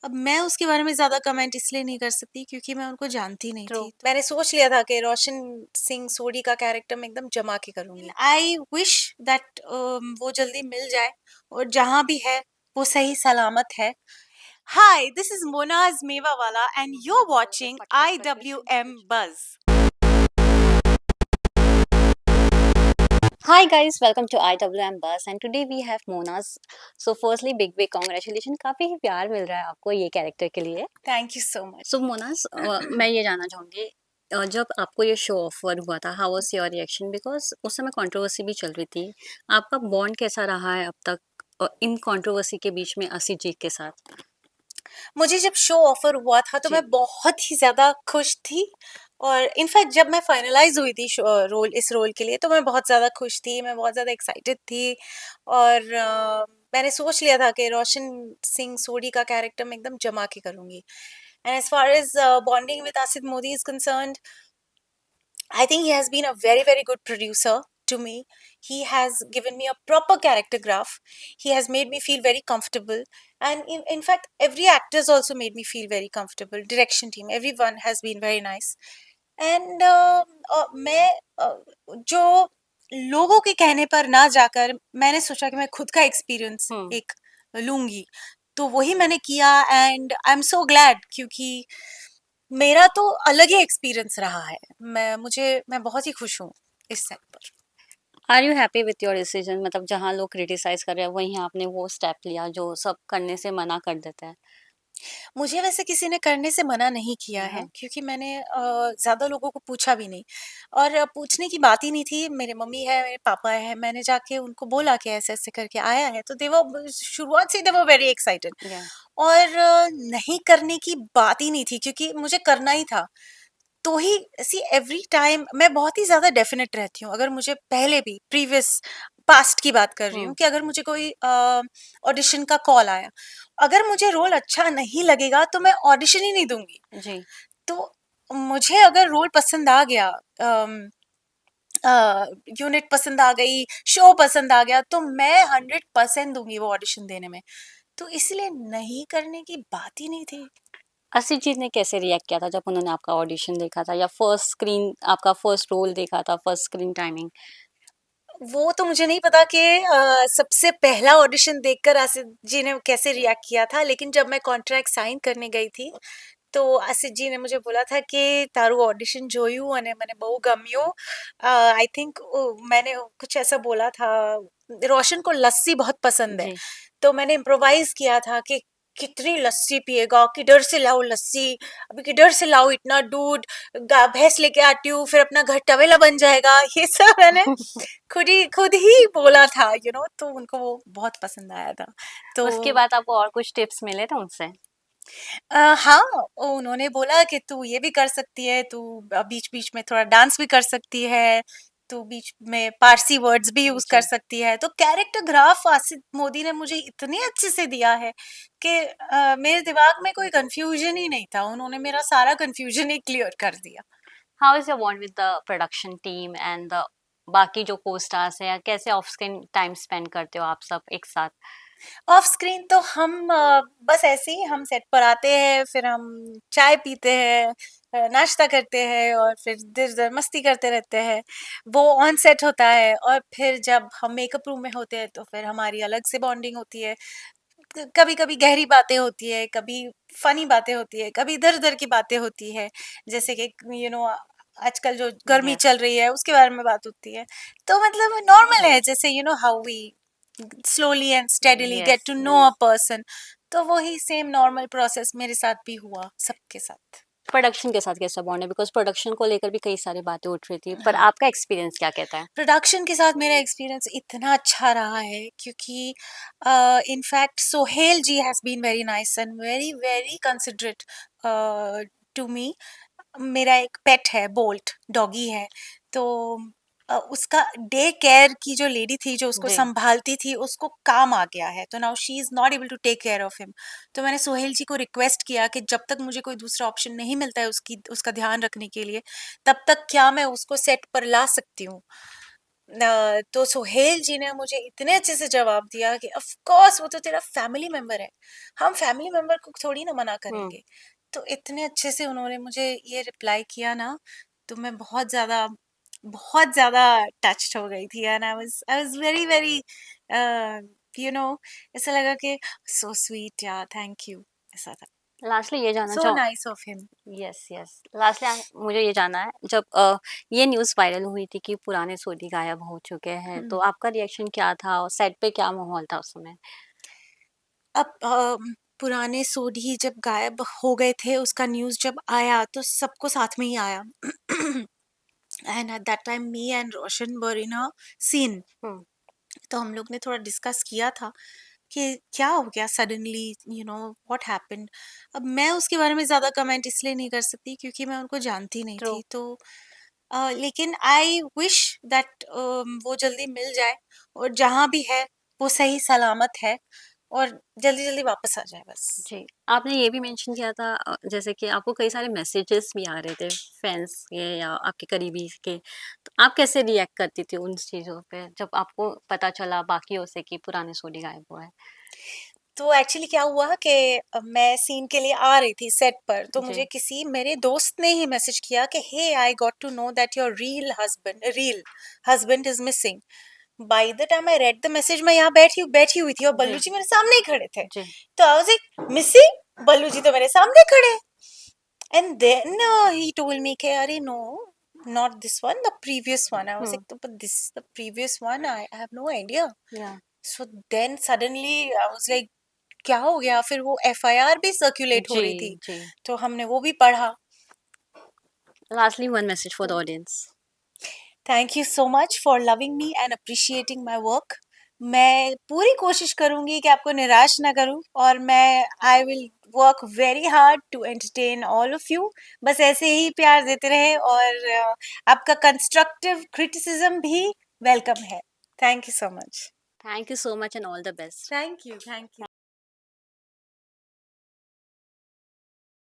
अब मैं उसके बारे में ज़्यादा कमेंट इसलिए नहीं कर सकती क्योंकि मैं उनको जानती नहीं ट्रू। थी। मैंने सोच लिया था कि रोशन सिंह सोढी का कैरेक्टर मैं एकदम जमा के करूँगी। आई विश दैट वो जल्दी मिल जाए और जहाँ भी है वो सही सलामत है। Hi, this is Monaz Mewawala and you're watching IWM Buzz. Hi guys, welcome to IWM Bus and today we have Mona's. So firstly, big congratulations. काफी ही प्यार मिल रहा है आपको ये कैरेक्टर के लिए. Thank you so much. So Mona's, मैं ये जानना चाहूँगी जब आपको ये शो ऑफर हुआ था, how was your reaction? Because उस समय कंट्रोवर्सी भी चल रही थी. आपका बॉन्ड कैसा रहा है अब तक इन कंट्रोवर्सी के बीच में असित के साथ? मुझे जब शो ऑफर हुआ था तो जी. मैं बहुत ही ज़्यादा खुश थी और इनफैक्ट जब मैं फाइनलाइज हुई थी इस रोल के लिए तो मैं बहुत ज़्यादा खुश थी, मैं बहुत ज़्यादा एक्साइटेड थी और मैंने सोच लिया था कि रोशन सिंह सोढी का कैरेक्टर मैं एकदम जमा के करूँगी। And as far as bonding with Asif Modi is concerned, I think he has been a very, very good producer to me. He has given me a proper character graph. He has made me feel very comfortable. And in fact, every actor has also made me feel very comfortable. Direction team, everyone has been very nice. And मैं जो लोगों के कहने पर ना जाकर मैंने सोचा कि मैं खुद का एक्सपीरियंस एक लूंगी, तो वही मैंने किया and I am so glad क्योंकि मेरा तो अलग ही एक्सपीरियंस रहा है। मैं बहुत ही खुश हूँ इस सेट पर। Are you happy with your decision? मतलब जहाँ लोग क्रिटिसाइज कर रहे हैं वहीं आपने वो स्टेप लिया जो सब करने से मना कर देते हैं. मुझे वैसे किसी ने करने से मना नहीं किया है क्योंकि मैंने ज़्यादा लोगों को पूछा भी नहीं और पूछने की बात ही नहीं थी। मेरे मम्मी है, मेरे पापा है, मैंने जाके उनको बोला कि ऐसे-ऐसे करके आया है, तो दे वर शुरुआत से दे वर वेरी एक्साइटेड या. और नहीं करने की बात ही नहीं थी क्योंकि मुझे करना ही था। तो ही सी एवरी टाइम मैं बहुत ही ज़्यादा डेफिनेट रहती हूँ। अगर मुझे पहले भी प्रीवियस पास्ट की बात कर रही हूँ कि अगर मुझे कोई ऑडिशन का कॉल आया, अगर मुझे रोल अच्छा नहीं लगेगा तो मैं ऑडिशन ही नहीं दूंगी। जी. तो मुझे अगर रोल पसंद आ गया, यूनिट पसंद आ गई, शो पसंद आ गया, तो मैं 100% दूंगी वो ऑडिशन देने में। तो इसलिए नहीं करने की बात ही नहीं थी। असित ने कैसे रिएक्ट किया था जब उन्होंने आपका ऑडिशन देखा था या फर्स्ट स्क्रीन आपका फर्स्ट रोल देखा था, फर्स्ट स्क्रीन टाइमिंग? वो तो मुझे नहीं पता कि सबसे पहला ऑडिशन देखकर आसिफ जी ने कैसे रिएक्ट किया था, लेकिन जब मैं कॉन्ट्रैक्ट साइन करने गई थी तो आसिफ जी ने मुझे बोला था कि तारू ऑडिशन જોયું અને મને બહુ ગમ્યું। आई थिंक मैंने कुछ ऐसा बोला था। रोशन को लस्सी बहुत पसंद है, जी. तो मैंने इम्प्रोवाइज किया था कि कितनी लस्सी पिएगा, किधर से लाओ लस्सी, अभी किधर से लाओ इतना दूध, भैंस लेके आती हूँ फिर अपना घर टवेला बन जाएगा। ये सब मैंने खुद ही बोला था, तो उनको वो बहुत पसंद आया था। तो उसके बाद आपको और कुछ टिप्स मिले थे उनसे? हाँ, उन्होंने बोला कि तू ये भी कर सकती है, तू बीच-बीच में थोड़ा डांस भी कर सकती है, तू बीच में पारसी वर्ड्स भी यूज़ कर जी. सकती है। तो कैरेक्टर ग्राफ आसिफ मोदी ने मुझे इतने अच्छे से दिया है कि मेरे दिमाग में कोई कन्फ्यूजन ही नहीं था। उन्होंने मेरा सारा कन्फ्यूजन ही क्लियर कर दिया। How is your bond with the production team and the बाकी जो को स्टार्स हैं, या कैसे ऑफ स्क्रीन टाइम स्पेंड करते हो आप सब एक साथ? ऑफ स्क्रीन तो हम बस ऐसे ही हम सेट पर आते हैं, फिर हम चाय पीते हैं, नाश्ता करते हैं और फिर इधर-उधर मस्ती करते रहते हैं। वो ऑन सेट होता है और फिर जब हम मेकअप रूम में होते हैं तो फिर हमारी अलग से बॉन्डिंग होती है। कभी-कभी गहरी बातें होती है, कभी फनी बातें होती है, कभी इधर-उधर की बातें होती है। जैसे कि आजकल जो गर्मी यस. चल रही है उसके बारे में बात होती है। तो मतलब नॉर्मल है, जैसे how we slowly and steadily yes. Get to know a person. तो वही सेम नॉर्मल प्रोसेस मेरे साथ भी हुआ सबके साथ। प्रोडक्शन के साथ कैसा बॉन्ड है? बिकॉज प्रोडक्शन को लेकर भी कई सारी बातें उठ रही थी, पर हाँ, आपका एक्सपीरियंस क्या कहता है? प्रोडक्शन के साथ मेरा एक्सपीरियंस इतना अच्छा रहा है क्योंकि in fact Sohail ji has been very nice and very very considerate to me. मेरा एक पेट है, बोल्ट डॉगी है, तो उसका डे केयर की जो लेडी थी जो उसको जी. संभालती थी उसको काम आ गया है, तो now she is not able to take care of him. तो मैंने सोहेल जी को रिक्वेस्ट किया कि जब तक मुझे कोई दूसरा ऑप्शन नहीं मिलता है उसका ध्यान रखने के लिए, तब तक क्या मैं उसको सेट पर ला सकती हूँ। तो सोहेल जी ने मुझे इतने अच्छे से जवाब दिया कि ऑफ कोर्स वो तो तेरा फैमिली मेंबर है, हम फैमिली मेंबर को थोड़ी ना मना हुँ, करेंगे। तो इतने अच्छे से उन्होंने मुझे ये रिप्लाई किया ना, तो मैं बहुत ज़्यादा टच्ड हो गई थी, and I was very very you know ऐसा लगा कि सो स्वीट यार, थैंक यू, ऐसा था। लास्टली ये जानना सो चाहूँ nice of him. Yes, yes. Lastly मुझे ये जानना है जब ये न्यूज़ वायरल हुई थी कि पुराने सोडी गायब हो चुके हैं, तो आपका रिएक्शन क्या था और सेट पे क्या माहौल था उस समय? अब पुराने सोढ़ी जब गायब हो गए थे, उसका न्यूज़ जब आया तो सबको साथ में ही आया। And at that time me and Roshan were in a scene. हुँ, तो हम लोग ने थोड़ा डिस्कस किया था कि क्या हो गया सडनली, व्हाट हैपेंड। अब मैं उसके बारे में ज़्यादा कमेंट इसलिए नहीं कर सकती क्योंकि मैं उनको जानती नहीं ट्रू, थी। तो लेकिन आई विश दैट वो जल्दी मिल जाए, और जहाँ भी है वो सही सलामत है, और जल्दी जल्दी वापस आ जाए बस। जी। आपने ये भी मेंशन किया था जैसे कि आपको कई सारे मैसेजेस भी आ रहे थे फैन्स के या आपके करीबी के, तो आप कैसे रिएक्ट करती थी उन चीज़ों पे जब आपको पता चला बाकियों से कि पुराने सोडी गायब हुआ है? तो एक्चुअली क्या हुआ कि मैं सीन के लिए आ रही थी सेट पर, तो मुझे जी, किसी मेरे दोस्त ने ही मैसेज किया कि hey, I got to know that your real husband is missing. By the time I read the message, मैं यहाँ बैठी हुई थी और जी, बल्लू जी मेरे सामने ही खड़े थे। जी। तो I was like, missing, Ballu ji तो मेरे सामने खड़े। And then he told me कि अरे no, not this one, the previous one. I was हुँ, like, but this is the previous one, I have no idea. Yeah so then suddenly I was like, क्या हो गया? फिर वो FIR भी circulate हो जी, रही थी, जी। तो हमने वो भी पढ़ा। Lastly one message for the audience. Thank you so much for loving me and appreciating my work. मैं पूरी कोशिश करूंगी कि आपको निराश ना करूं, और मैं I will work very hard to entertain all of you. बस ऐसे ही प्यार देते रहे, और आपका कंस्ट्रक्टिव क्रिटिसिज्म भी वेलकम है। Thank you so much. Thank you so much and all the best. Thank you, thank you.